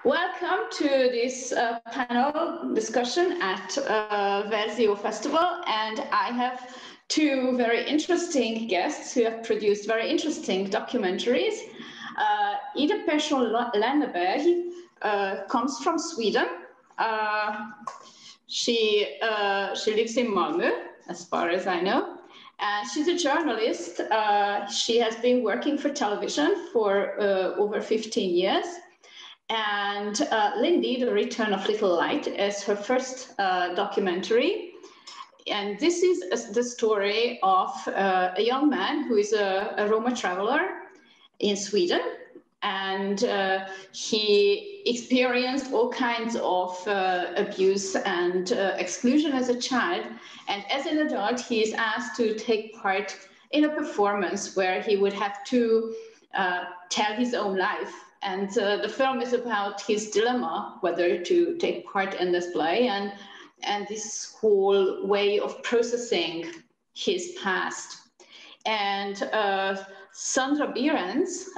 Welcome to this panel discussion at Versio Festival, and I have two very interesting guests who have produced very interesting documentaries. Rita Béres-Deák comes from Sweden. She lives in Malmö, as far as I know. She's a journalist. She has been working for television for over 15 years. And Lindy, The Return of Little Light, is her first documentary. And this is the story of a young man who is a Roma traveler in Sweden. And he experienced all kinds of abuse and exclusion as a child. And as an adult, he is asked to take part in a performance where he would have to tell his own life. And the film is about his dilemma, whether to take part in this play and this whole way of processing his past. And Sandra Beerends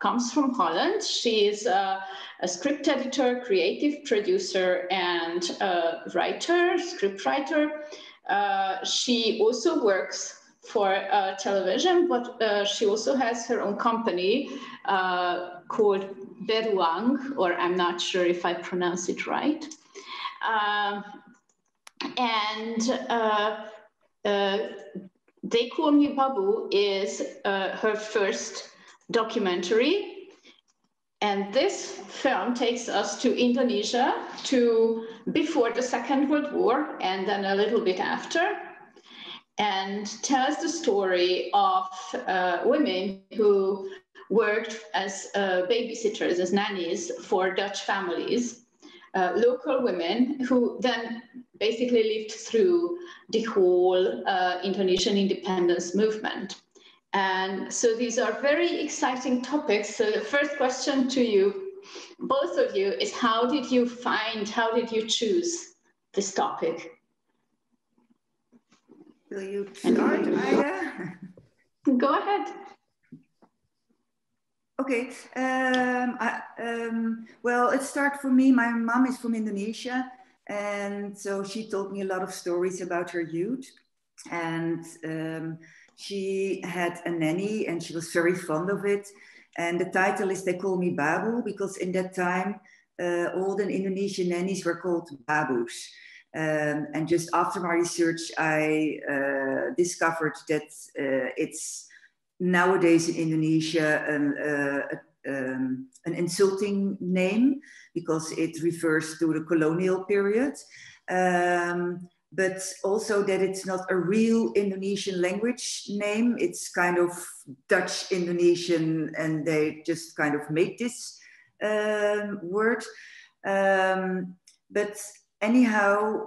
comes from Holland. She is a script editor, creative producer, and writer, script writer. She also works for television, but she also has her own company called Beerends, or I'm not sure if I pronounce it right. They Call Me Babu is her first documentary. And this film takes us to Indonesia, to before the Second World War and then a little bit after, and tells the story of women who worked as babysitters, as nannies for Dutch families, local women who then basically lived through the whole Indonesian independence movement. And so these are very exciting topics. So the first question to you, both of you, is how did you choose this topic? Will you start, Ida? Go ahead. Okay. Well, it started for me. My mom is from Indonesia, and so she told me a lot of stories about her youth. And she had a nanny, and she was very fond of it. And the title is They Call Me Babu, because in that time, all the Indonesian nannies were called Babus. And just after my research, I discovered that it's nowadays in Indonesia an insulting name because it refers to the colonial period, but also that it's not a real Indonesian language name. It's kind of Dutch Indonesian, and they just kind of made this word. But anyhow,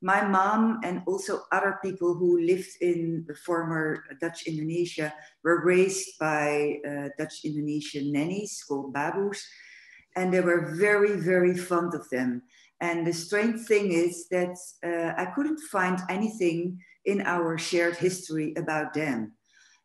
my mom and also other people who lived in the former Dutch Indonesia were raised by Dutch Indonesian nannies called Babus, and they were very, very fond of them. And the strange thing is that I couldn't find anything in our shared history about them.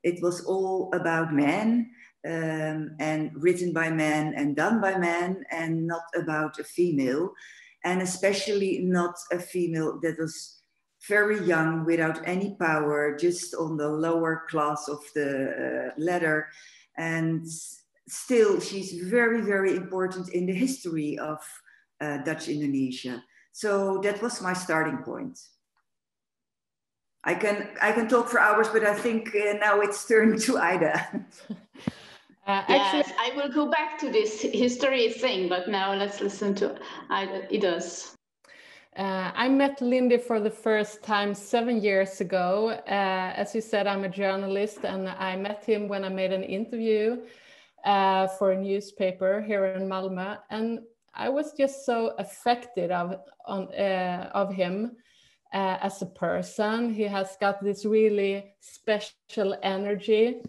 It was all about men, and written by men and done by men, and not about a female. And especially not a female that was very young, without any power, just on the lower class of the ladder. And still, she's very, very important in the history of Dutch Indonesia. So that was my starting point. I can talk for hours, but I think now it's turned to Ida. Yes, I will go back to this history thing, but now let's listen to Ida's. I met Lindy for the first time 7 years ago. As you said, I'm a journalist, and I met him when I made an interview for a newspaper here in Malmö, and I was just so affected of him as a person. He has got this really special energy,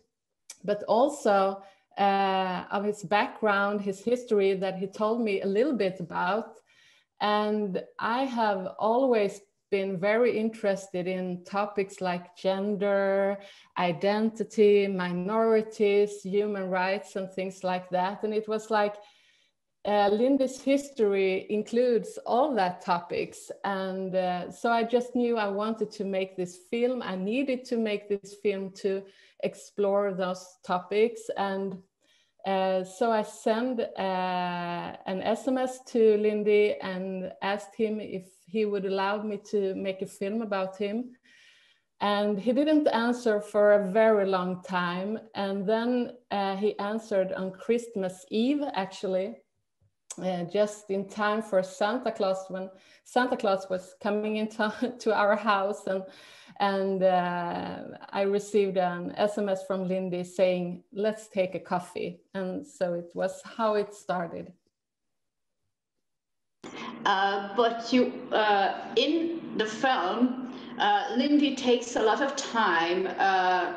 but also of his background, his history that he told me a little bit about. And I have always been very interested in topics like gender, identity, minorities, human rights, and things like that. And it was like Lindy's history includes all that topics, and so I just knew I wanted to make this film. I needed to make this film to explore those topics, and so I sent an SMS to Lindy and asked him if he would allow me to make a film about him. And he didn't answer for a very long time. And then he answered on Christmas Eve, actually, just in time for Santa Claus, when Santa Claus was coming into to our house. And I received an SMS from Lindy saying, let's take a coffee. And so it was how it started. But you, in the film, Lindy takes a lot of time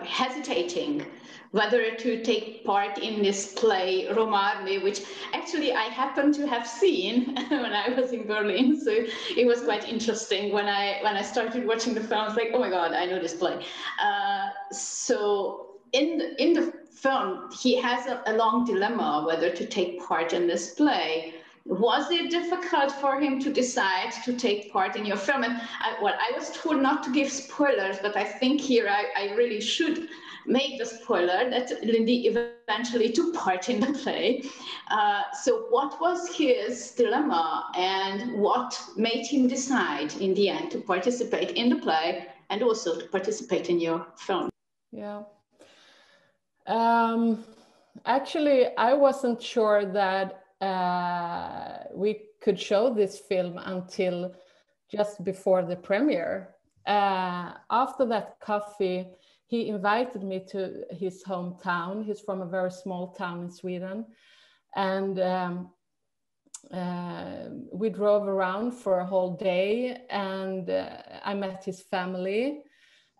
hesitating whether to take part in this play, Roma, which actually I happened to have seen when I was in Berlin. So it was quite interesting when I started watching the film. I was like, oh my God, I know this play. So in the film, he has a long dilemma whether to take part in this play. Was it difficult for him to decide to take part in your film? And I was told not to give spoilers, but I think here I really should make the spoiler that Lindy eventually took part in the play. So what was his dilemma, and what made him decide in the end to participate in the play and also to participate in your film? Yeah. Actually, I wasn't sure that we could show this film until just before the premiere. After that coffee, he invited me to his hometown. He's from a very small town in Sweden. And we drove around for a whole day, and I met his family.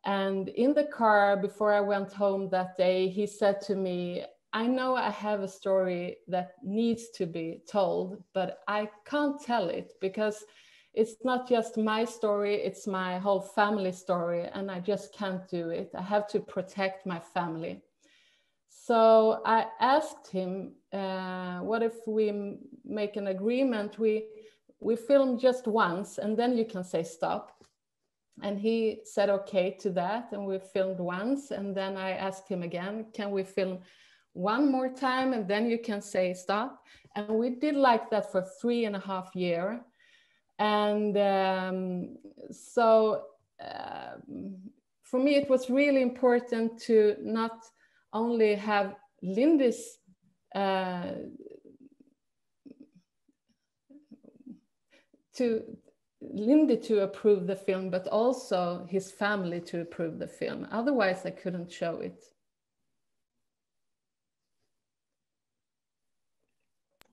And in the car, before I went home that day, he said to me, I know I have a story that needs to be told, but I can't tell it because it's not just my story, it's my whole family story, and I just can't do it. I have to protect my family. So I asked him, what if we make an agreement? We film just once and then you can say stop. And he said okay to that, and we filmed once, and then I asked him again, can we film one more time and then you can say stop? And we did like that for 3.5 years. And so for me, it was really important to not only have Lindy's Lindy to approve the film, but also his family to approve the film. Otherwise, I couldn't show it.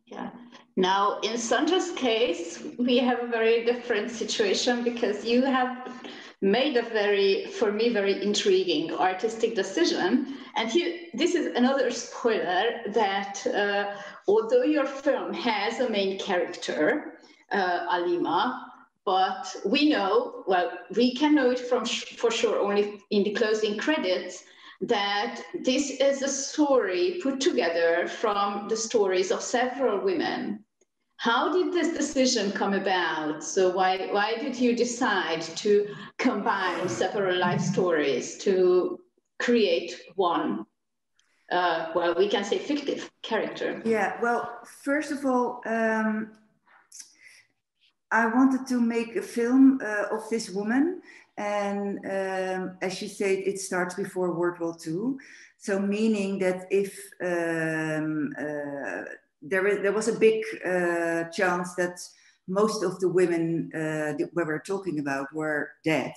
Yeah. Now, in Sandra's case, we have a very different situation because you have made a very, for me, very intriguing artistic decision. And here, this is another spoiler that although your film has a main character, Alima, but we know, well, we can know it for sure only in the closing credits, that this is a story put together from the stories of several women. How did this decision come about? So why did you decide to combine several life stories to create one, well, we can say fictive character? Yeah, well, first of all, I wanted to make a film of this woman. And as you said, it starts before World War II. So meaning that if there was a big chance that most of the women that we were talking about were dead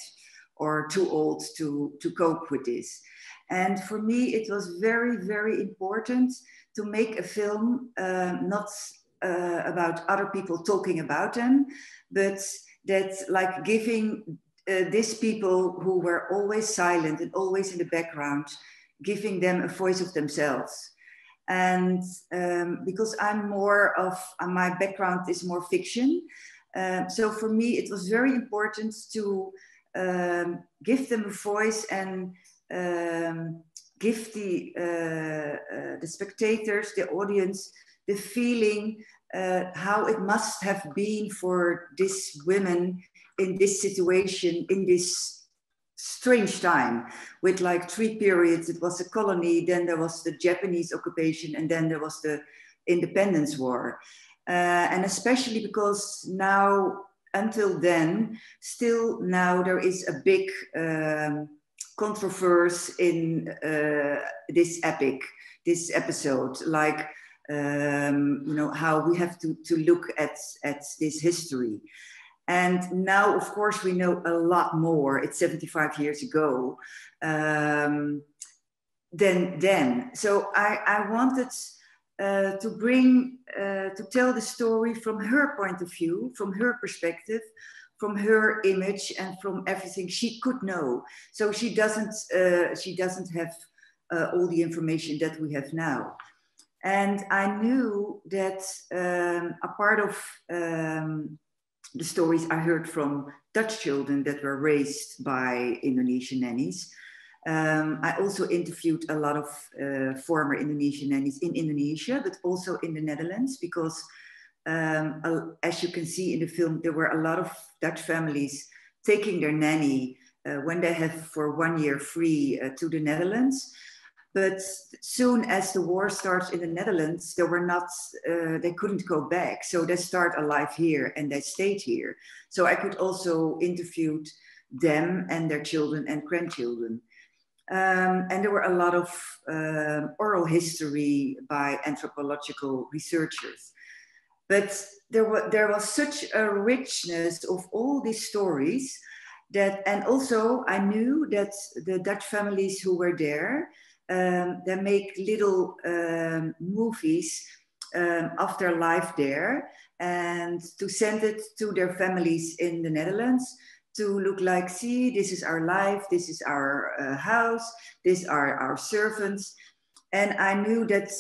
or too old to cope with this. And for me, it was very, very important to make a film not about other people talking about them, but that like giving these people who were always silent and always in the background, giving them a voice of themselves. And because I'm more of, my background is more fiction. So for me, it was very important to give them a voice and give the spectators, the audience, the feeling how it must have been for these women in this situation, in this strange time, with like 3 periods. It was a colony, then there was the Japanese occupation, and then there was the Independence War. And especially because now, until then, still now there is a big controversy in this episode, like, you know, how we have to look at this history. And now, of course, we know a lot more. It's 75 years ago than then. So I wanted to tell the story from her point of view, from her perspective, from her image, and from everything she could know. So she doesn't have all the information that we have now. And I knew that a part of the stories I heard from Dutch children that were raised by Indonesian nannies. I also interviewed a lot of former Indonesian nannies in Indonesia, but also in the Netherlands, because as you can see in the film, there were a lot of Dutch families taking their nanny when they have for 1 year free to the Netherlands. But soon as the war starts in the Netherlands, they couldn't go back. So they start a life here and they stayed here. So I could also interview them and their children and grandchildren. And there were a lot of oral history by anthropological researchers. But there was such a richness of all these stories that, and also I knew that the Dutch families who were there, they make little movies of their life there, and to send it to their families in the Netherlands to look like, see, this is our life, this is our house, these are our servants. And I knew that,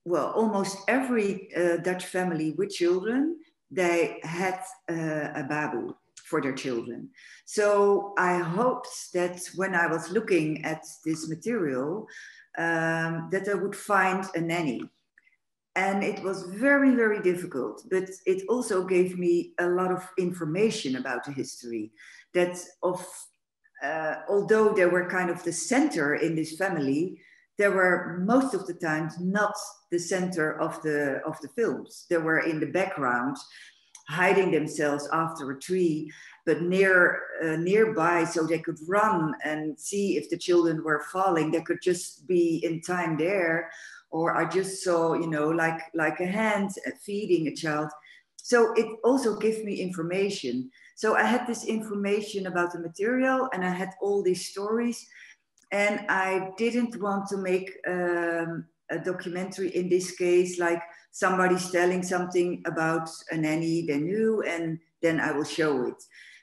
well, almost every Dutch family with children, they had a Babu for their children. So I hoped that when I was looking at this material, that I would find a nanny. And it was very, very difficult, but it also gave me a lot of information about the history that although they were kind of the center in this family, they were most of the time not the center of the films. They were in the background, hiding themselves after a tree, but nearby, so they could run and see if the children were falling. They could just be in time there, or I just saw, you know, like a hand feeding a child. So it also gave me information. So I had this information about the material, and I had all these stories, and I didn't want to make a documentary in this case, like somebody's telling something about a nanny they knew, and then I will show it.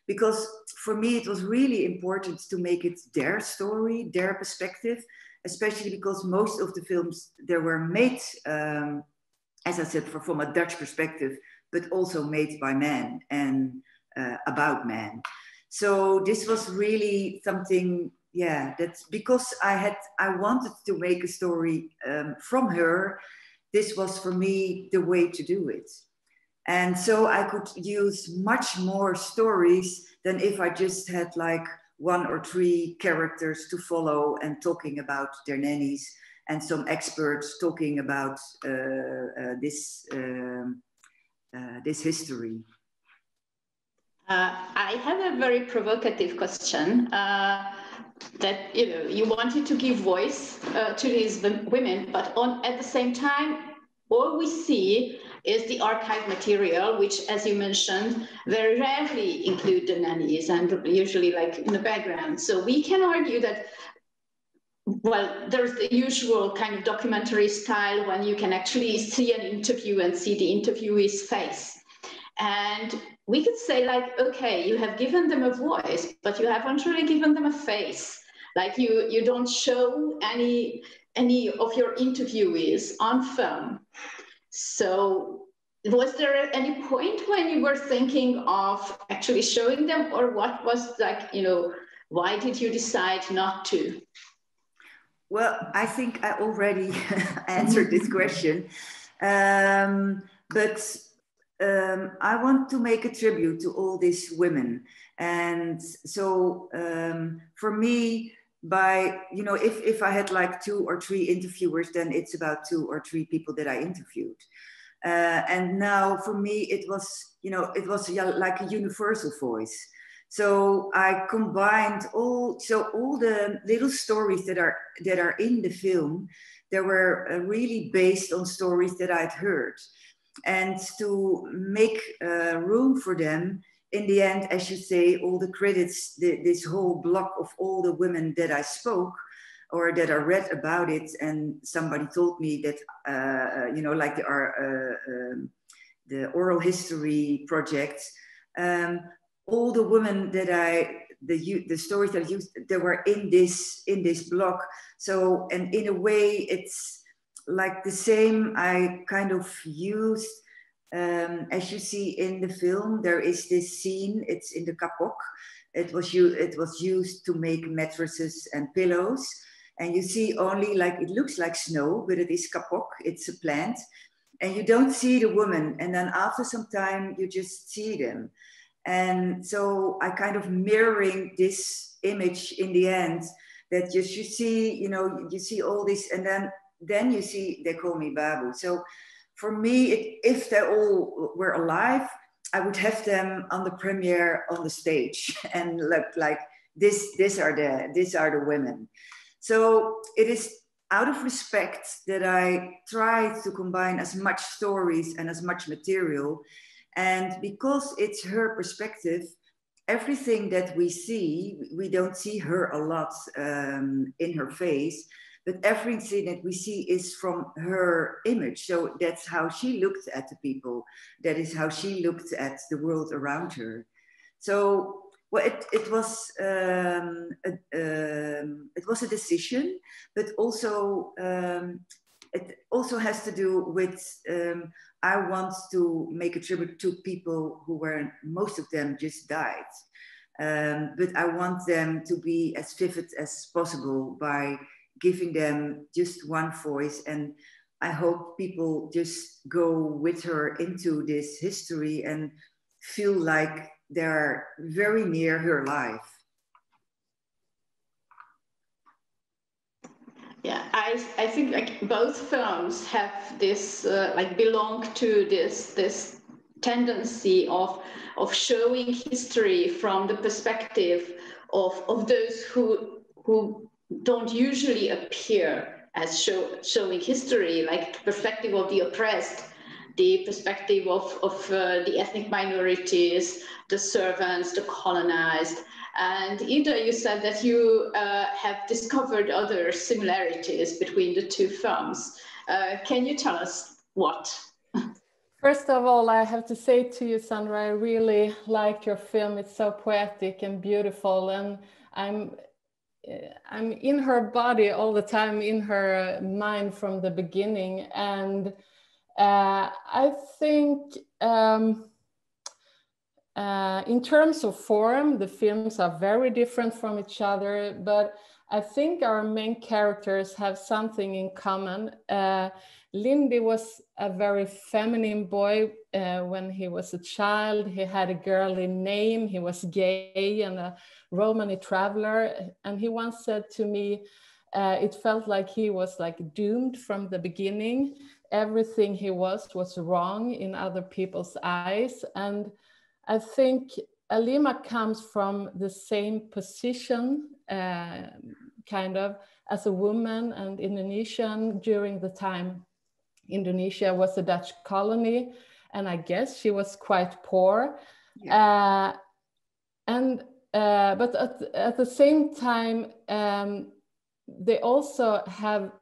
Because for me, it was really important to make it their story, their perspective, especially because most of the films, they were made, as I said, from a Dutch perspective, but also made by men and about men. So this was really something, yeah, that's because I wanted to make a story from her. This was for me the way to do it. And so I could use much more stories than if I just had like 1 or 3 characters to follow and talking about their nannies, and some experts talking about this history. I have a very provocative question. That you wanted to give voice to these women, but at the same time, all we see is the archive material, which, as you mentioned, very rarely include the nannies and usually like in the background. So we can argue that, well, there's the usual kind of documentary style when you can actually see an interview and see the interviewee's face. And we could say like, okay, you have given them a voice, but you haven't really given them a face. Like you don't show any of your interviewees on film. So was there any point when you were thinking of actually showing them, or what was like, why did you decide not to? Well, I think I already answered this question. but I want to make a tribute to all these women. And so for me, if I had like 2 or 3 interviewers, then it's about 2 or 3 people that I interviewed. And now for me, it was like a universal voice. So I combined all the little stories that are in the film, that were really based on stories that I'd heard. And to make room for them, in the end, as you say, all the credits, this whole block of all the women that I spoke or that I read about it, and somebody told me that, like the oral history project, all the women that the stories that I used, that were in this block. So, and in a way, it's like the same I kind of used, as you see in the film, there is this scene, it's in the kapok. It was used to make mattresses and pillows. And you see only, like, it looks like snow, but it is kapok, it's a plant. And you don't see the woman. And then after some time, you just see them. And so I kind of mirroring this image in the end, that you see, you see all this, and then you see, they call me Babu. So for me, if they all were alive, I would have them on the premiere on the stage and look like these are the women. So it is out of respect that I try to combine as much stories and as much material. And because it's her perspective, everything that we see, we don't see her a lot in her face, but everything that we see is from her image. So that's how she looked at the people. That is how she looked at the world around her. So, well, it was a decision, but also it also has to do with I want to make a tribute to people who were, most of them just died, but I want them to be as vivid as possible by giving them just one voice. And I hope people just go with her into this history and feel like they're very near her life. Yeah, I think like both films have this belong to this tendency of showing history from the perspective of those who don't usually appear as showing history, like the perspective of the oppressed, the perspective of the ethnic minorities, the servants, the colonized. And Ida, you said that you have discovered other similarities between the two films. Can you tell us what? First of all, I have to say to you, Sandra, I really liked your film. It's so poetic and beautiful, and I'm in her body all the time, in her mind from the beginning. And I think in terms of form, the films are very different from each other, but I think our main characters have something in common. Lindy was a very feminine boy when he was a child. He had a girly name, he was gay and a Romani traveler. And he once said to me, it felt like he was like doomed from the beginning. Everything he was wrong in other people's eyes. And I think Alima comes from the same position, kind of, as a woman and Indonesian during the time Indonesia was a Dutch colony, and I guess she was quite poor. Yeah. But at the same time, they also have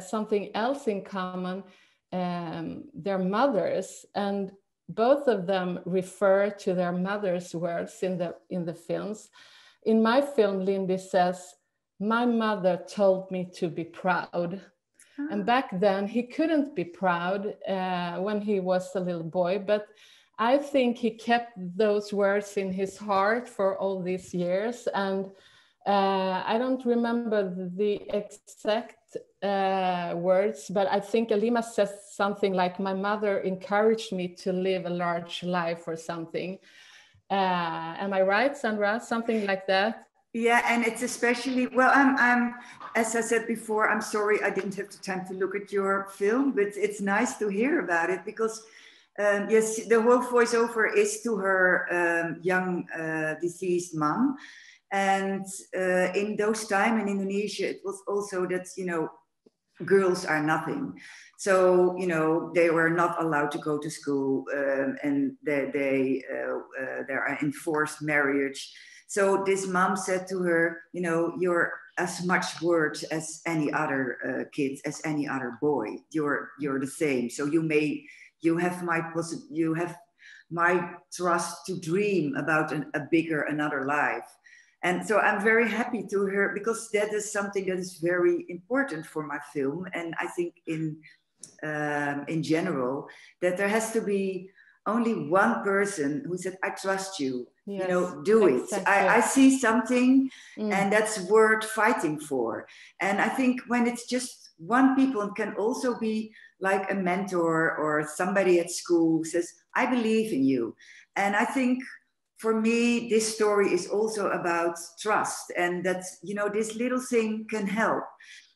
something else in common, their mothers, and both of them refer to their mother's words in the films. In my film, Lindy says, "My mother told me to be proud." And back then he couldn't be proud when he was a little boy, but I think he kept those words in his heart for all these years. And I don't remember the exact words, but I think Alima says something like, my mother encouraged me to live a large life or something. Am I right, Sandra? Something like that? Yeah, and it's especially, well, I'm, as I said before, I'm sorry I didn't have the time to look at your film, but it's nice to hear about it because, yes, the whole voiceover is to her young deceased mom. And in those time in Indonesia, it was also that, you know, girls are nothing. So, you know, they were not allowed to go to school, and there are enforced marriage. So this mom said to her, you know, you're as much worth as any other kid, as any other boy. You're the same. So you have my trust to dream about another life. And so I'm very happy to hear, because that is something that is very important for my film. And I think in general, that there has to be only one person who said, I trust you, yes, you know, do it. I see something and that's worth fighting for. And I think when it's just one people, it can also be like a mentor or somebody at school who says, I believe in you. And I think for me, this story is also about trust, and that, you know, this little thing can help.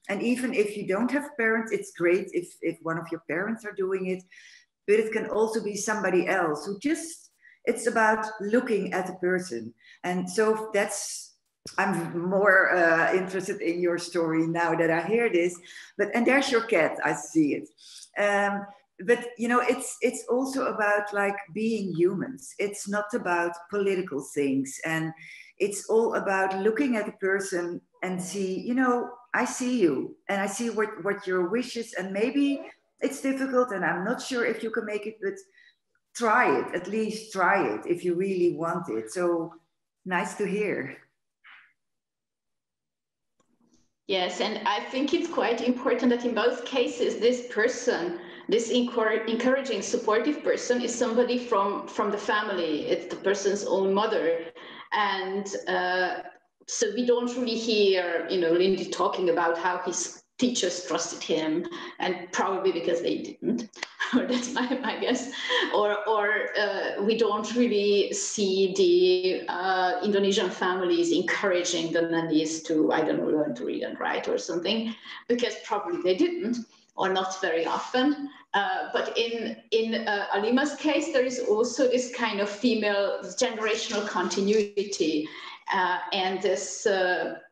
And even if you don't have parents, it's great if one of your parents are doing it, but it can also be somebody else who just, it's about looking at the person. And so I'm more interested in your story now that I hear this, and there's your cat, I see it. But you know, it's also about like being humans. It's not about political things, and it's all about looking at the person and see, you know, I see you and I see what your wishes, and maybe it's difficult and I'm not sure if you can make it, but try it, at least try it if you really want it. So nice to hear. Yes, and I think it's quite important that in both cases, this person, this encouraging, supportive person, is somebody from the family. It's the person's own mother. And so we don't really hear, you know, Lindy talking about how his teachers trusted him, and probably because they didn't. That's my guess. Or we don't really see the Indonesian families encouraging the nannies to, I don't know, learn to read and write or something, because probably they didn't, or not very often. But in Alima's case, there is also this kind of female generational continuity. And this,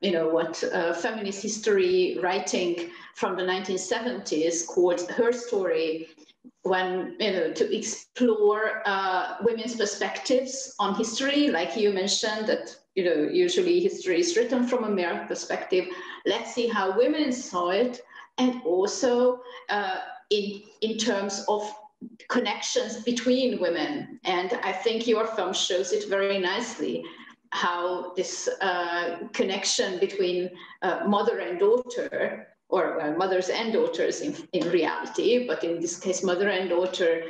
you know, what feminist history writing from the 1970s called Her Story, when, you know, to explore women's perspectives on history, like you mentioned, that, you know, usually history is written from a male perspective. Let's see how women saw it, and also in terms of connections between women. And I think your film shows it very nicely, how this connection between mother and daughter, or mothers and daughters in reality, but in this case, mother and daughter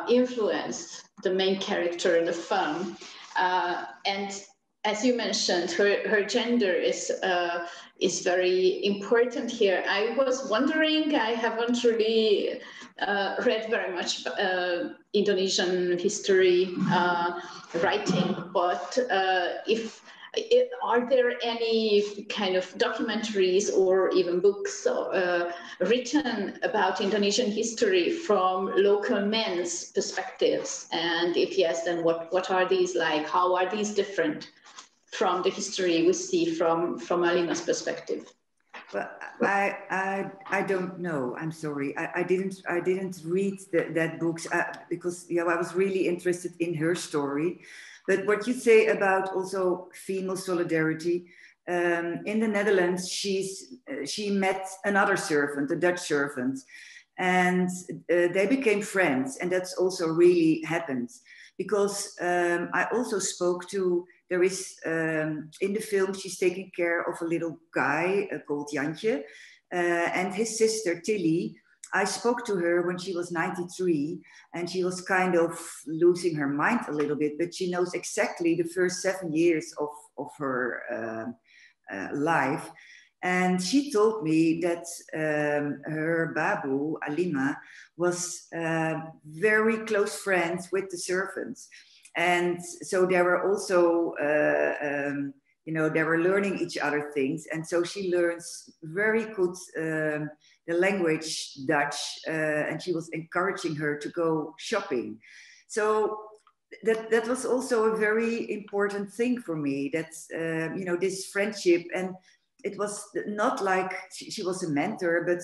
influenced the main character in the film. And as you mentioned, her gender is very important here. I was wondering, I haven't really read very much Indonesian history writing, but are there any kind of documentaries or even books written about Indonesian history from local men's perspectives? And if yes, then what are these like? How are these different from the history we see from Alima's perspective? Well, I don't know. I'm sorry. I didn't read that books because, you know, I was really interested in her story. But what you say about also female solidarity, in the Netherlands, she met another servant, a Dutch servant, and they became friends. And that's also really happened, because I also spoke to, there is, in the film, she's taking care of a little guy called Jantje, and his sister Tilly. I spoke to her when she was 93, and she was kind of losing her mind a little bit, but she knows exactly the first 7 years of her life. And she told me that her Babu, Alima, was very close friends with the servants. And so they were also, you know, they were learning each other things. And so she learns very good the language Dutch, and she was encouraging her to go shopping. So that was also a very important thing for me, that, you know, this friendship. And it was not like she was a mentor, but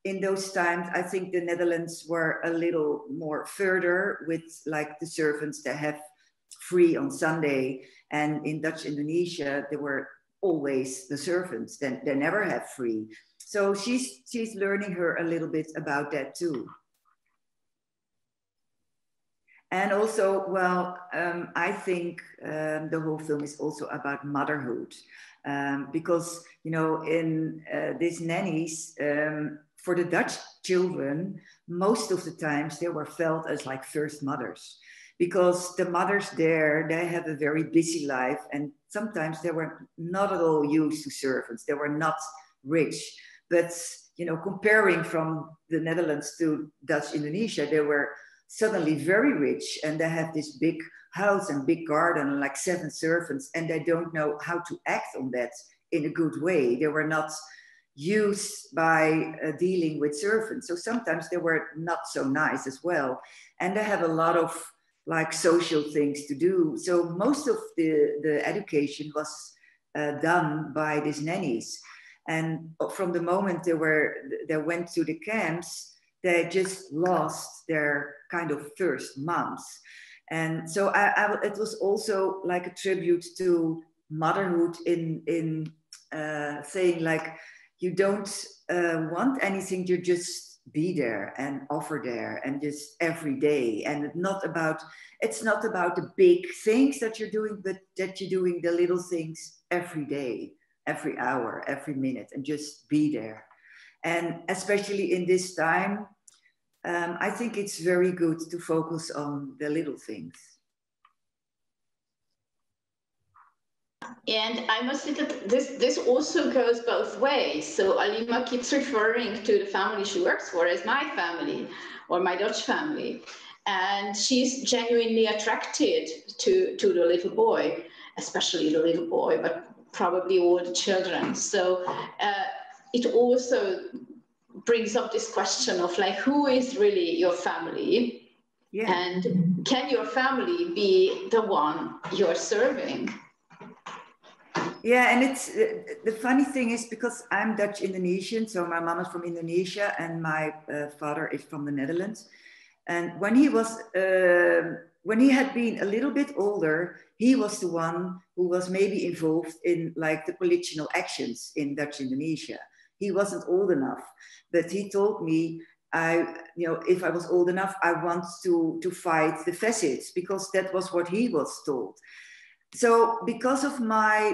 in those times, I think the Netherlands were a little more further with like the servants that have free on Sunday. And in Dutch Indonesia, there were always the servants, then they never have free. So she's learning her a little bit about that too. And also, well, I think the whole film is also about motherhood. Because, you know, in these nannies, for the Dutch children, most of the times they were felt as like first mothers, because the mothers there, they have a very busy life, and sometimes they were not at all used to servants. They were not rich, but, you know, comparing from the Netherlands to Dutch Indonesia, they were suddenly very rich, and they have this big house and big garden and like 7 servants, and they don't know how to act on that in a good way. They were not used by dealing with servants. So sometimes they were not so nice as well. And they have a lot of like social things to do. So most of the education was done by these nannies. And from the moment they went to the camps, they just lost their kind of first moms. And so it was also like a tribute to motherhood in saying like, you don't want anything, you just be there and offer there and just every day. And it's not about the big things that you're doing, but that you're doing the little things every day, every hour, every minute, and just be there. And especially in this time, I think it's very good to focus on the little things. And I must say that this also goes both ways. So Alima keeps referring to the family she works for as my family or my Dutch family. And she's genuinely attracted to the little boy, especially the little boy, but probably all the children. So it also brings up this question of like, who is really your family? Yeah. And can your family be the one you're serving? Yeah, and it's the funny thing is, because I'm Dutch Indonesian, so my mom is from Indonesia and my father is from the Netherlands. And when he had been a little bit older, he was the one who was maybe involved in like the political actions in Dutch Indonesia. He wasn't old enough, but he told me, if I was old enough, I want to fight the fascists, because that was what he was told. So because of my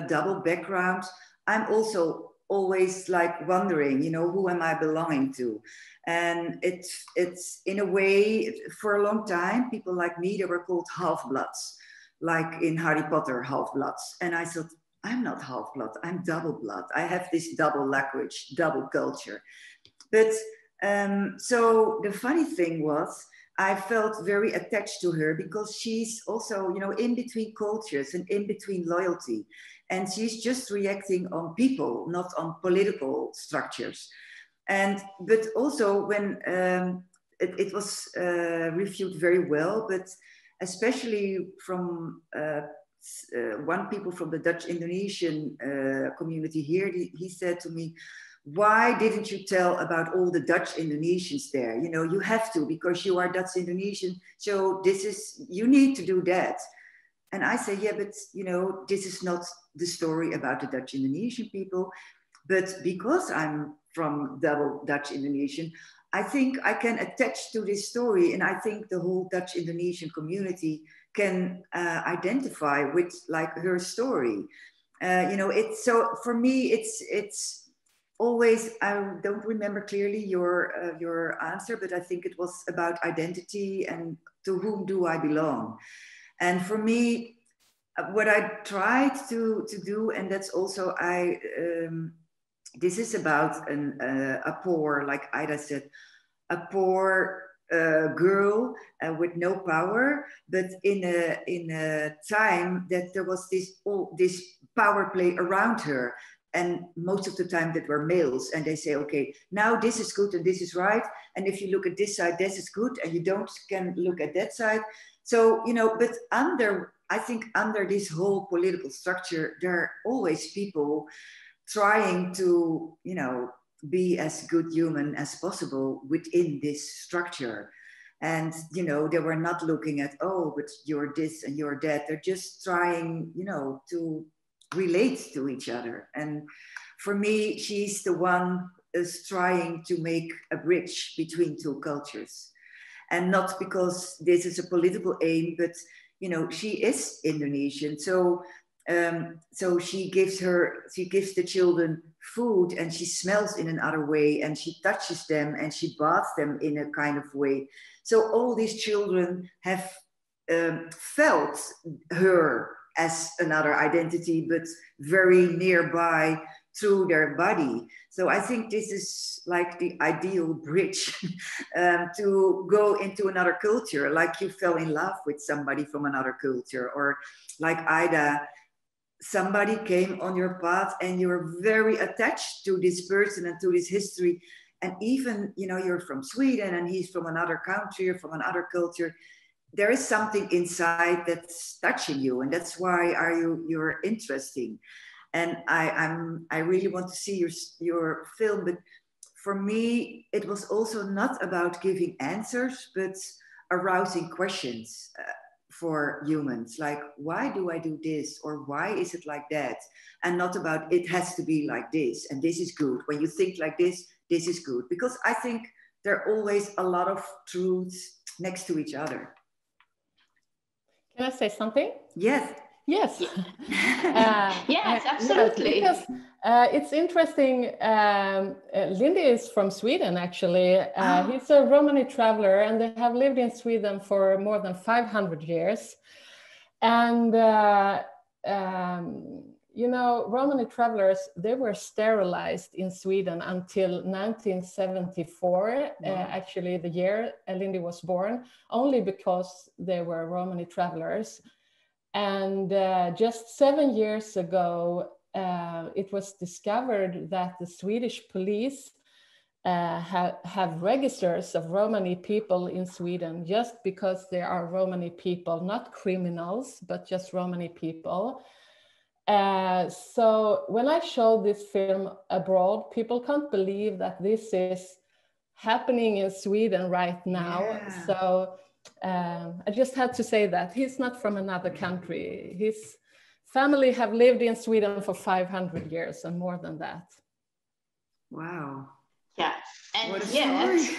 double background, I'm also always like wondering, who am I belonging to? And it's in a way, for a long time, people like me, they were called half-bloods, like in Harry Potter, half-bloods. And I thought, I'm not half-blood, I'm double-blood. I have this double language, double culture. But so the funny thing was, I felt very attached to her because she's also, in between cultures and in between loyalty. And she's just reacting on people, not on political structures. But also when it was reviewed very well, but especially from one people from the Dutch Indonesian community here, he said to me, why didn't you tell about all the Dutch Indonesians there? You have to, because you are Dutch Indonesian. So you need to do that. And I say, yeah, but this is not the story about the Dutch Indonesian people. But because I'm from double Dutch Indonesian, I think I can attach to this story. And I think the whole Dutch Indonesian community can identify with like her story. So for me, it's always, I don't remember clearly your answer, but I think it was about identity and to whom do I belong. And for me, what I tried to do, and that's also this is about a poor, like Ida said, a poor girl with no power, but in a time that there was this power play around her. And most of the time that were males, and they say, okay, now this is good and this is right. And if you look at this side, this is good, and you can look at that side. So, but I think under this whole political structure, there are always people trying to, be as good human as possible within this structure. And, they were not looking at, oh, but you're this and you're that. They're just trying, to relate to each other. And for me, she's the one is trying to make a bridge between two cultures. And not because this is a political aim, but, she is Indonesian. So she gives the children food, and she smells in another way, and she touches them, and she baths them in a kind of way. So all these children have felt her as another identity, but very nearby through their body. So I think this is like the ideal bridge to go into another culture, like you fell in love with somebody from another culture, or like Ida, somebody came on your path and you're very attached to this person and to this history. And even, you're from Sweden and he's from another country or from another culture. There is something inside that's touching you, and that's why you're interesting. And I really want to see your film, but for me, it was also not about giving answers, but arousing questions for humans, like, why do I do this, or why is it like that? And not about it has to be like this, and this is good. When you think like this is good, because I think there are always a lot of truths next to each other. Can I say something? Yes. Yes. Yes, absolutely. Yes, because it's interesting. Lindy is from Sweden, actually. He's a Romani traveler, and they have lived in Sweden for more than 500 years. And, Romani travelers, they were sterilized in Sweden until 1974, actually the year Lindy was born, only because they were Romani travelers. And just 7 years ago, it was discovered that the Swedish police have registers of Romani people in Sweden just because they are Romani people, not criminals, but just Romani people. So when I showed this film abroad, people can't believe that this is happening in Sweden right now. Yeah. So I just had to say that he's not from another country. His family have lived in Sweden for 500 years and more than that. Wow. Yeah. And what a yet, story.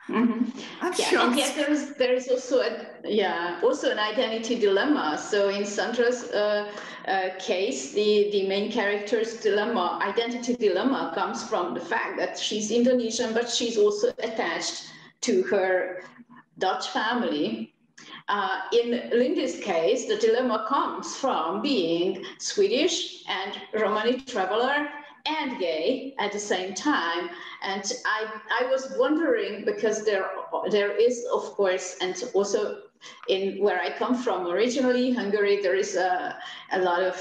Mm-hmm. I'm shocked. And yet there is also an identity dilemma. So in Sandra's case, the main character's identity dilemma comes from the fact that she's Indonesian, but she's also attached to her Dutch family. In Lindy's case, the dilemma comes from being Swedish and Romani traveler and gay at the same time. And I was wondering, because there is, of course, and also in where I come from originally, Hungary, there is a lot of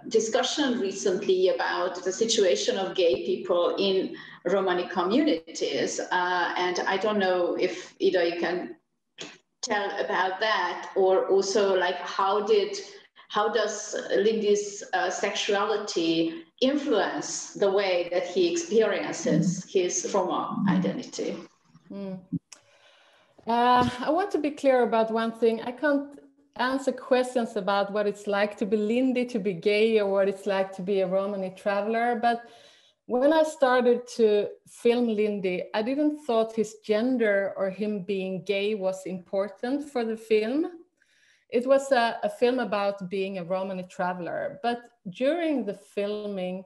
discussion recently about the situation of gay people in Romani communities. And I don't know if Ida, you can tell about that, or also like how does Lindy's sexuality influence the way that he experiences his Roma identity? I want to be clear about one thing. I can't answer questions about what it's like to be Lindy, to be gay, or what it's like to be a Romani traveler. But when I started to film Lindy, I didn't thought his gender or him being gay was important for the film. It was a film about being a Romani traveler. But during the filming,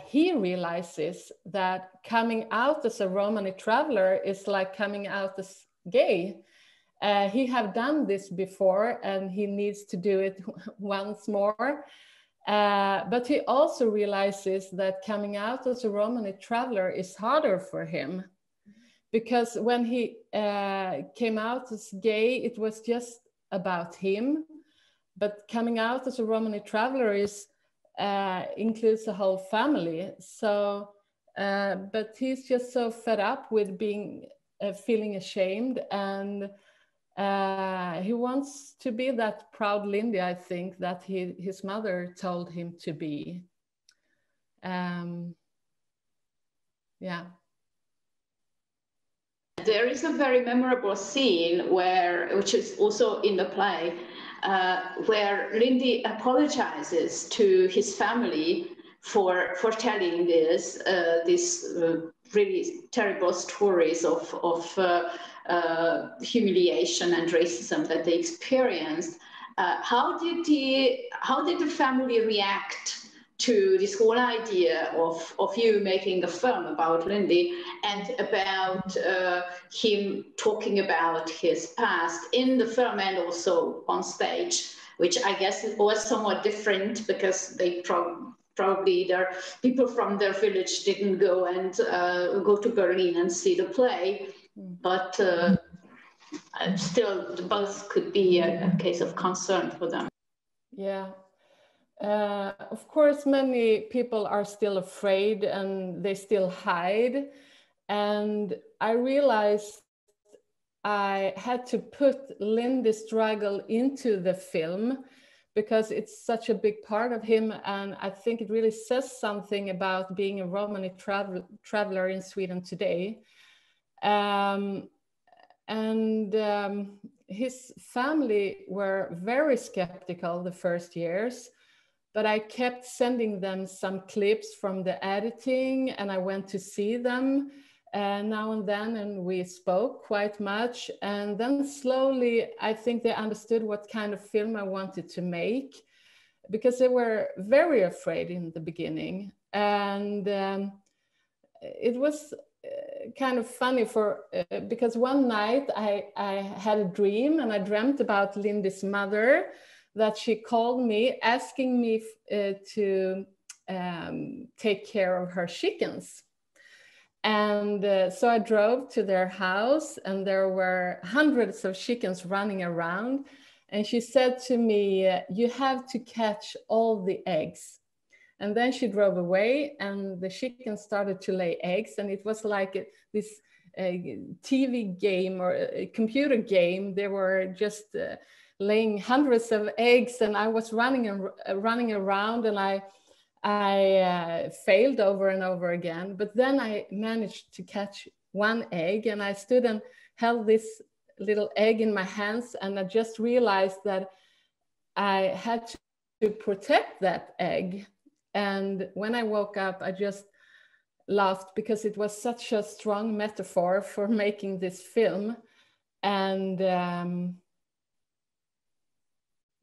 he realizes that coming out as a Romani traveler is like coming out as gay. He have done this before and he needs to do it once more. But he also realizes that coming out as a Romani traveler is harder for him, because when he came out as gay, it was just about him. But coming out as a Romani traveler includes the whole family. So, but he's just so fed up with being feeling ashamed, and he wants to be that proud Lindy, I think, that his mother told him to be. Yeah. There is a very memorable scene which is also in the play, where Lindy apologizes to his family for telling these really terrible stories of humiliation and racism that they experienced. How did the family react to this whole idea of you making a film about Lindy and about him talking about his past in the film and also on stage, which I guess was somewhat different because they probably people from their village didn't go and go to Berlin and see the play, but still both could be a case of concern for them. Yeah. Of course, many people are still afraid and they still hide. And I realized I had to put Lindy's struggle into the film because it's such a big part of him. And I think it really says something about being a Romani traveler in Sweden today. His family were very skeptical the first years. But I kept sending them some clips from the editing, and I went to see them now and then, and we spoke quite much. And then slowly, I think they understood what kind of film I wanted to make, because they were very afraid in the beginning. And it was kind of funny because one night I had a dream, and I dreamt about Lindy's mother, that she called me asking me to take care of her chickens. And so I drove to their house, and there were hundreds of chickens running around. And she said to me, you have to catch all the eggs. And then she drove away, and the chickens started to lay eggs. And it was like this TV game or a computer game. They were just laying hundreds of eggs, and I was running around, and I failed over and over again. But then I managed to catch one egg, and I stood and held this little egg in my hands, and I just realized that I had to protect that egg. And when I woke up, I just laughed because it was such a strong metaphor for making this film. And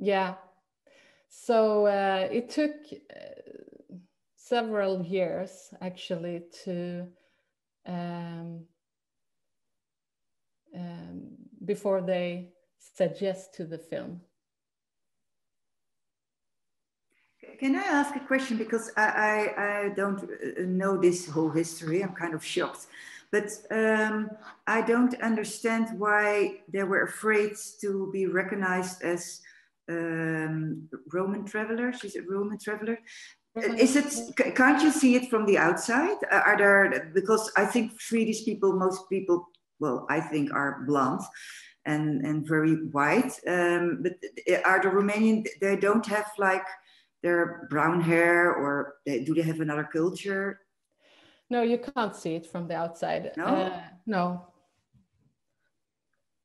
yeah, so it took several years actually to before they said yes to the film. Can I ask a question? Because I don't know this whole history. I'm kind of shocked. But I don't understand why they were afraid to be recognized as Roman traveler. She's a Roman traveler. Is it? Can't you see it from the outside? Are there? Because I think Swedish people, most people, well, I think are blonde and very white. But are the Romanian? They don't have like their brown hair, or do they have another culture? No, you can't see it from the outside. No. No.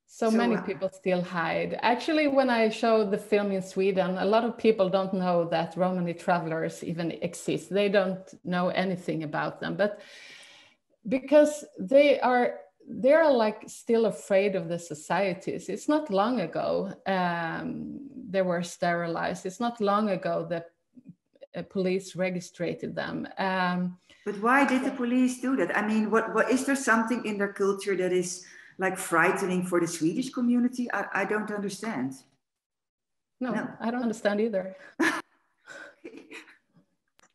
So many people still hide. Actually, when I show the film in Sweden, a lot of people don't know that Romani travelers even exist. They don't know anything about them, but because they are like still afraid of the societies. It's not long ago they were sterilized. It's not long ago that police registered them. But why did the police do that? I mean, what is there something in their culture that is like frightening for the Swedish community? I don't understand. No, I don't understand either.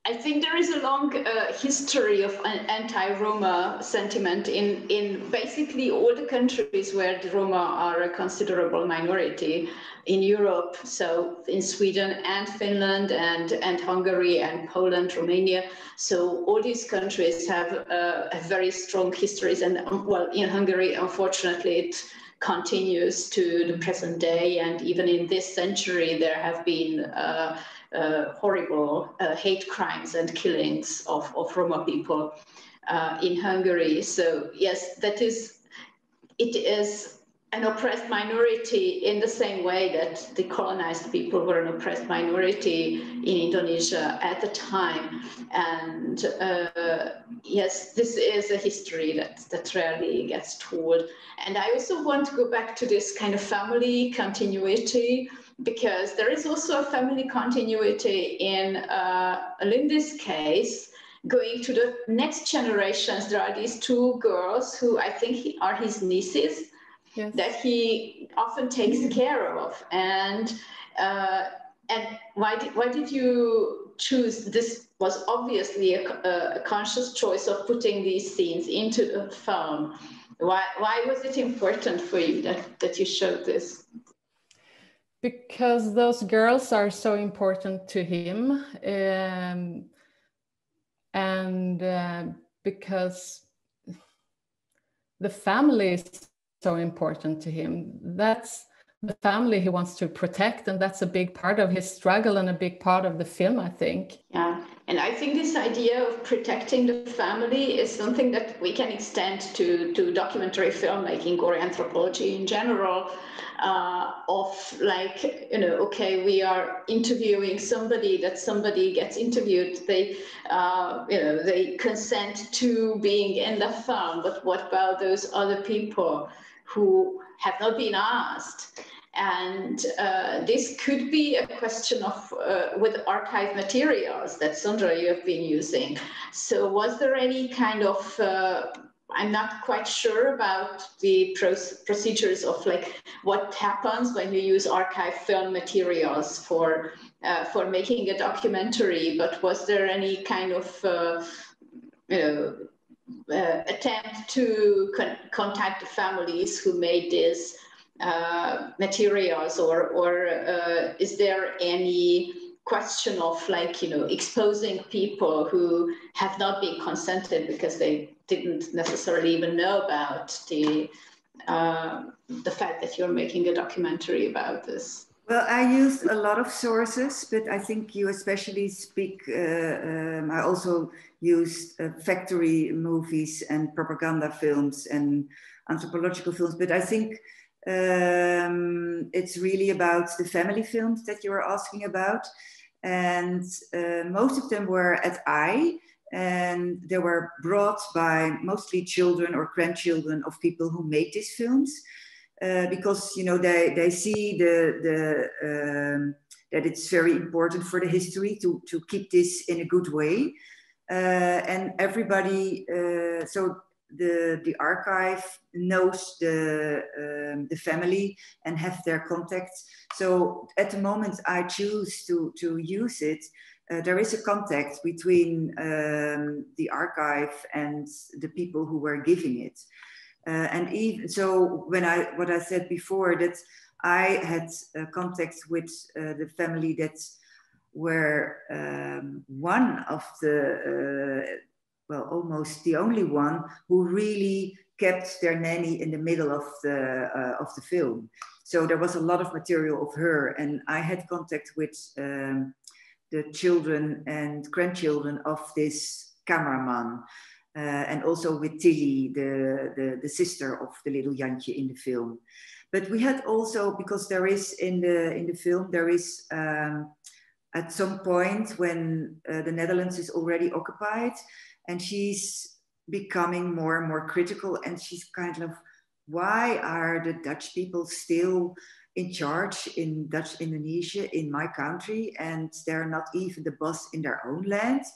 I think there is a long history of anti-Roma sentiment in basically all the countries where the Roma are a considerable minority in Europe. So in Sweden and Finland and Hungary and Poland, Romania. So all these countries have very strong histories. And well, in Hungary, unfortunately, it continues to the present day. And even in this century, there have been horrible hate crimes and killings of Roma people in Hungary. So yes, it is an oppressed minority in the same way that the colonized people were an oppressed minority in Indonesia at the time. And yes, this is a history that rarely gets told. And I also want to go back to this kind of family continuity, because there is also a family continuity in Lindy's case. Going to the next generations, there are these two girls who I think are his nieces. Yes. That he often takes care of, and why did you choose? This was obviously a conscious choice of putting these scenes into the film. Why was it important for you that you showed this? Because those girls are so important to him, and because the family is so important to him. That's the family he wants to protect, and that's a big part of his struggle and a big part of the film, I think. Yeah, and I think this idea of protecting the family is something that we can extend to documentary filmmaking or anthropology in general, of like, you know, okay, we are interviewing somebody gets interviewed, they they consent to being in the film, but what about those other people who have not been asked? And this could be a question of with archive materials that Sandra, you have been using. So was there any kind of, I'm not quite sure about the procedures of like what happens when you use archive film materials for making a documentary, but was there any kind of, attempt to contact the families who made this materials, or is there any question of like, exposing people who have not been consented because they didn't necessarily even know about the fact that you're making a documentary about this? Well, I used a lot of sources, but I think you especially speak, I also used factory movies and propaganda films and anthropological films, but I think it's really about the family films that you were asking about. And most of them were at eye, and they were brought by mostly children or grandchildren of people who made these films. Because they see that it's very important for the history to keep this in a good way, and everybody. So the archive knows the family and have their contacts. So at the moment I choose to use it, there is a contact between the archive and the people who were giving it. And even so, what I said before, that I had contacts with the family that were one of the, almost the only one who really kept their nanny in the middle of the film. So there was a lot of material of her, and I had contact with the children and grandchildren of this cameraman. And also with Tilly, the sister of the little Jantje in the film. But we had also, because there is in the film, there is at some point when the Netherlands is already occupied, and she's becoming more and more critical, and she's kind of, why are the Dutch people still in charge in Dutch Indonesia, in my country, and they're not even the boss in their own land?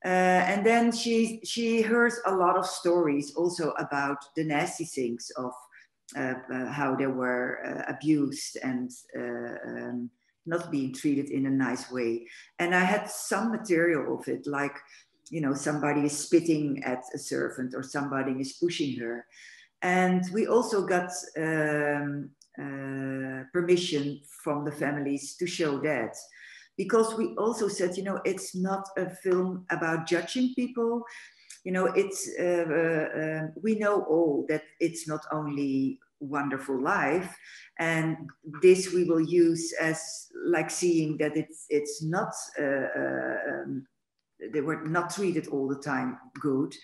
And then she hears a lot of stories also about the nasty things of how they were abused and not being treated in a nice way. And I had some material of it, like, you know, somebody is spitting at a servant or somebody is pushing her. And we also got permission from the families to show that, because we also said, you know, it's not a film about judging people. You know, it's we know all that it's not only wonderful life, and this we will use as like seeing that it's not they were not treated all the time good.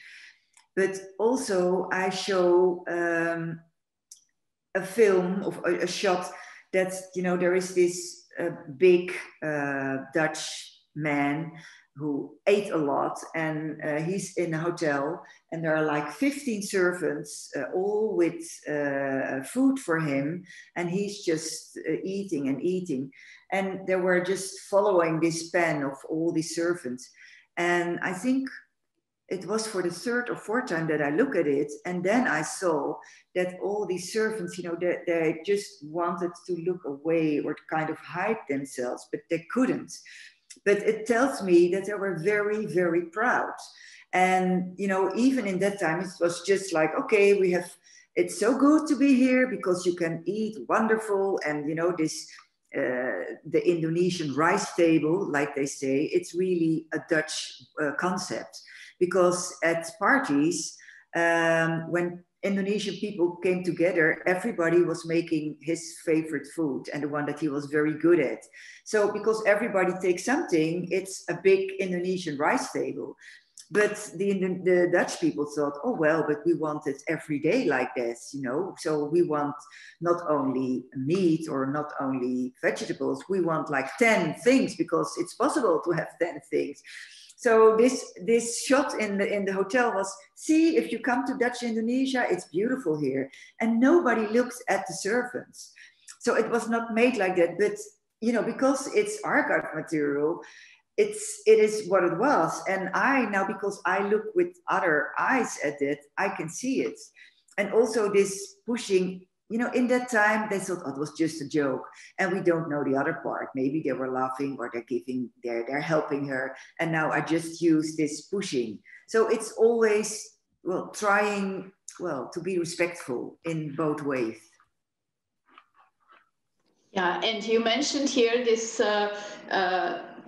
But also I show a film of a shot that, you know, there is this big Dutch man who ate a lot, and he's in a hotel, and there are like 15 servants, all with food for him, and he's just eating and eating. And they were just following this pen of all these servants. And I think it was for the third or fourth time that I look at it, and then I saw that all these servants, you know, they just wanted to look away or to kind of hide themselves, but they couldn't. But it tells me that they were very, very proud. And, you know, even in that time, it was just like, okay, it's so good to be here because you can eat wonderful. And, you know, this, the Indonesian rice table, like they say, it's really a Dutch concept. Because at parties, when Indonesian people came together, everybody was making his favorite food and the one that he was very good at. So because everybody takes something, it's a big Indonesian rice table. But the Dutch people thought, oh, well, but we want it every day like this, you know. So we want not only meat or not only vegetables, we want like 10 things because it's possible to have 10 things. So this shot in the hotel was, see, if you come to Dutch Indonesia, it's beautiful here. And nobody looks at the servants. So it was not made like that, but, you know, because it's archive material, it is what it was. And I now, because I look with other eyes at it, I can see it. And also this pushing, you know, in that time, they thought, oh, it was just a joke. And we don't know the other part. Maybe they were laughing or they're helping her. And now I just use this pushing. So it's always, well, trying, well, to be respectful in both ways. Yeah, and you mentioned here this,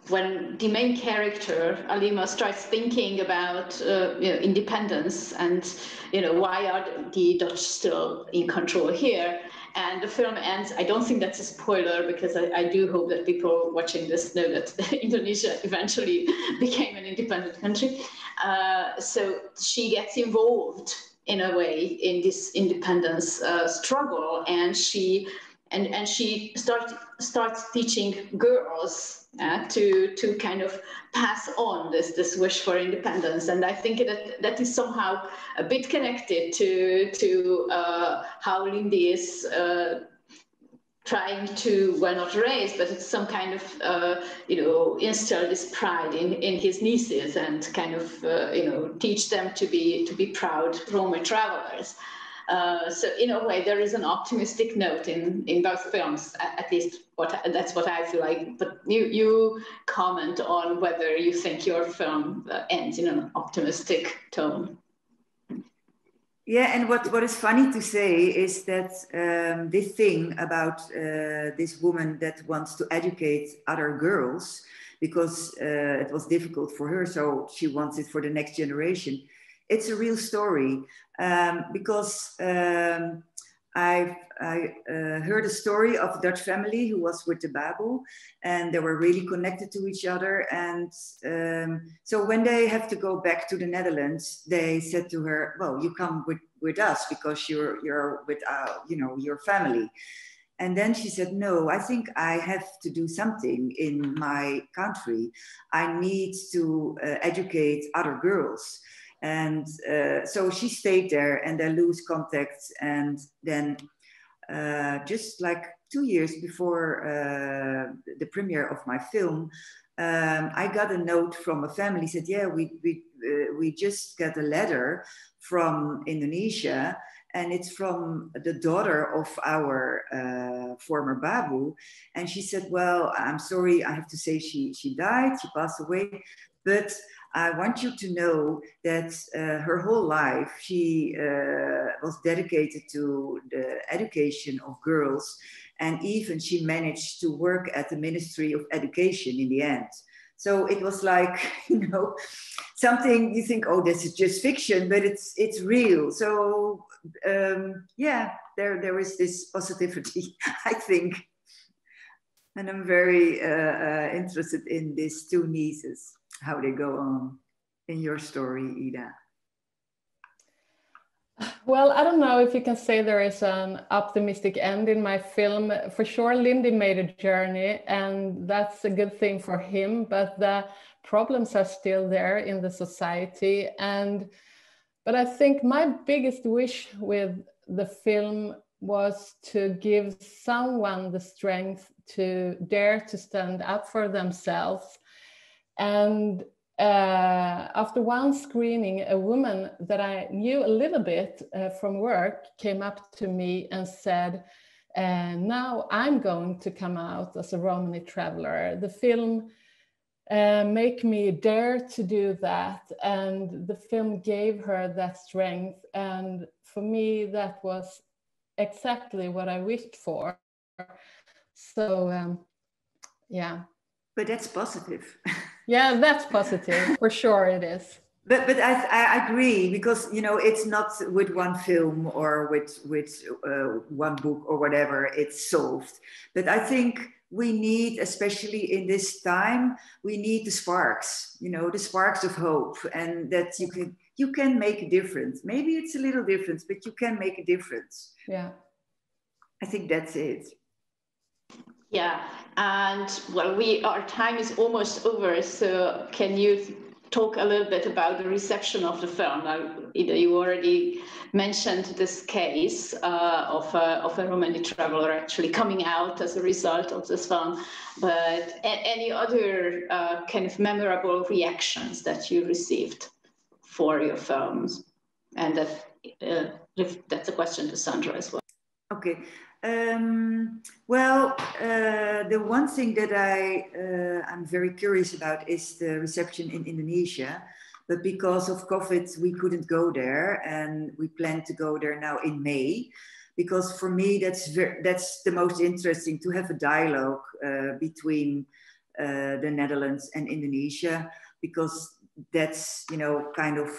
when the main character, Alima, starts thinking about you know, independence and, you know, why are the Dutch still in control here? And the film ends, I don't think that's a spoiler because I do hope that people watching this know that Indonesia eventually became an independent country. So she gets involved in a way in this independence struggle, and she starts teaching girls to kind of pass on this wish for independence. And I think that is somehow a bit connected to how Lindy is trying to, well, not raise, but it's some kind of, you know, instill this pride in his nieces and kind of, you know, teach them to be proud Roma travelers. So in a way, there is an optimistic note in both films, at least that's what I feel like. But you comment on whether you think your film ends in an optimistic tone. Yeah, and what is funny to say is that this thing about this woman that wants to educate other girls, because it was difficult for her, so she wants it for the next generation. It's a real story, because I heard a story of a Dutch family who was with the Babu, and they were really connected to each other. And so when they have to go back to the Netherlands, they said to her, well, you come with us because you're with you know, your family. And then she said, no, I think I have to do something in my country. I need to educate other girls. And so she stayed there, and they lose contact. And then just like 2 years before the premiere of my film, I got a note from a family, said, yeah, we just got a letter from Indonesia, and it's from the daughter of our former Babu. And she said, well, I'm sorry, I have to say she died, she passed away, but I want you to know that her whole life she was dedicated to the education of girls, and even she managed to work at the Ministry of Education in the end. So it was like, you know, something you think, oh, this is just fiction, but it's real. So yeah, there is this positivity, I think. And I'm very interested in these two nieces, how they go on in your story, Ida. Well, I don't know if you can say there is an optimistic end in my film. For sure, Lindy made a journey, and that's a good thing for him, but the problems are still there in the society. But I think my biggest wish with the film was to give someone the strength to dare to stand up for themselves. And after one screening, a woman that I knew a little bit from work came up to me and said, now I'm going to come out as a Romani traveler. The film made me dare to do that, and the film gave her that strength. And for me, that was exactly what I wished for. So yeah. But that's positive. Yeah, that's positive. For sure it is. But I agree, because, you know, it's not with one film or with one book or whatever, it's solved. But I think we need, especially in this time, we need the sparks, you know, the sparks of hope, and that you can make a difference. Maybe it's a little difference, but you can make a difference. Yeah. I think that's it. Yeah, and well, our time is almost over. So can you talk a little bit about the reception of the film? Ida, you already mentioned this case of a Romani traveler actually coming out as a result of this film, but any other kind of memorable reactions that you received for your films? And that's a question to Sandra as well. Okay. Well, the one thing that I'm very curious about is the reception in Indonesia, but because of COVID, we couldn't go there, and we plan to go there now in May, because for me, that's the most interesting, to have a dialogue between the Netherlands and Indonesia, because that's, you know, kind of,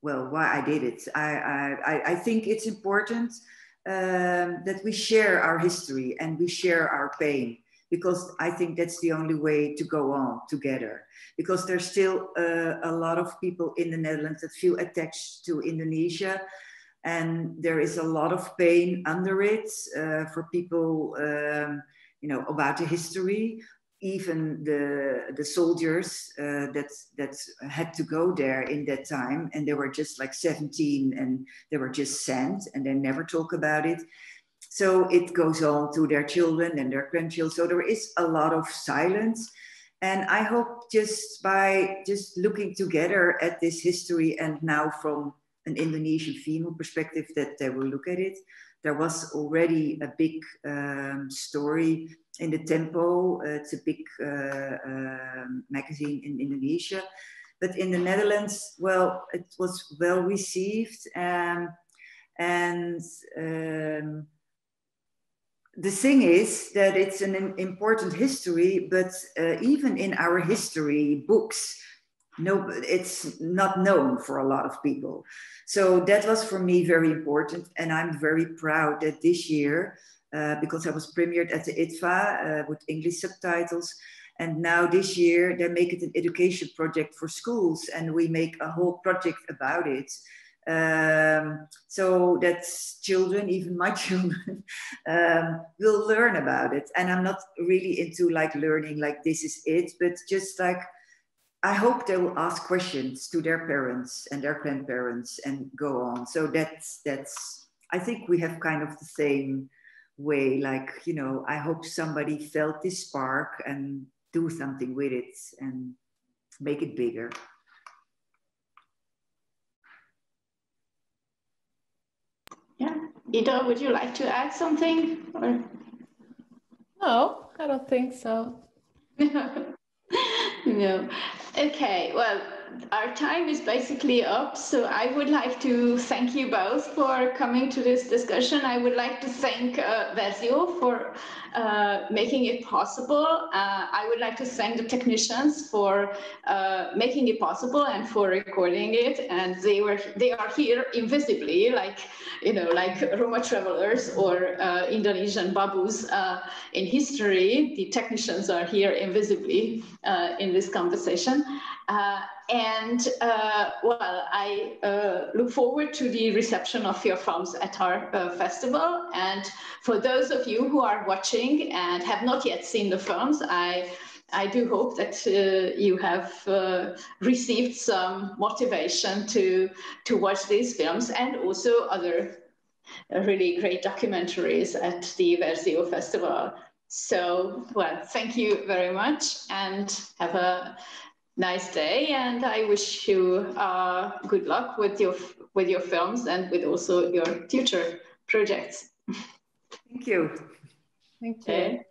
well, why I did it. I think it's important that we share our history and we share our pain, because I think that's the only way to go on together, because there's still a lot of people in the Netherlands that feel attached to Indonesia, and there is a lot of pain under it for people, you know, about the history. Even the soldiers that had to go there in that time, and they were just like 17, and they were just sent, and they never talk about it. So it goes on to their children and their grandchildren. So there is a lot of silence. And I hope just by looking together at this history, and now from an Indonesian female perspective, that they will look at it. There was already a big story in the Tempo. It's a big magazine in Indonesia. But in the Netherlands, well, it was well received. The thing is that it's an important history, but even in our history books, no, it's not known for a lot of people. So that was for me very important. And I'm very proud that this year, because I was premiered at the ITVA with English subtitles. And now this year they make it an education project for schools, and we make a whole project about it. So that children, even my children, will learn about it. And I'm not really into like learning like this is it, but just like, I hope they will ask questions to their parents and their grandparents and go on. So that's, I think we have kind of the same way, like, you know, I hope somebody felt this spark and do something with it and make it bigger. Yeah, Ida, would you like to add something? Or? No, I don't think so. No. Okay, well, our time is basically up, so I would like to thank you both for coming to this discussion. I would like to thank Versio for making it possible. I would like to thank the technicians for making it possible and for recording it. And they are here invisibly, like, you know, like Roma travelers or Indonesian Babus in history. The technicians are here invisibly in this conversation. Well, I look forward to the reception of your films at our festival. And for those of you who are watching and have not yet seen the films, I do hope that you have received some motivation to watch these films and also other really great documentaries at the Versio Festival. So, well, thank you very much and have a nice day, and I wish you good luck with your films and with also your future projects. Thank you. Thank you. Okay.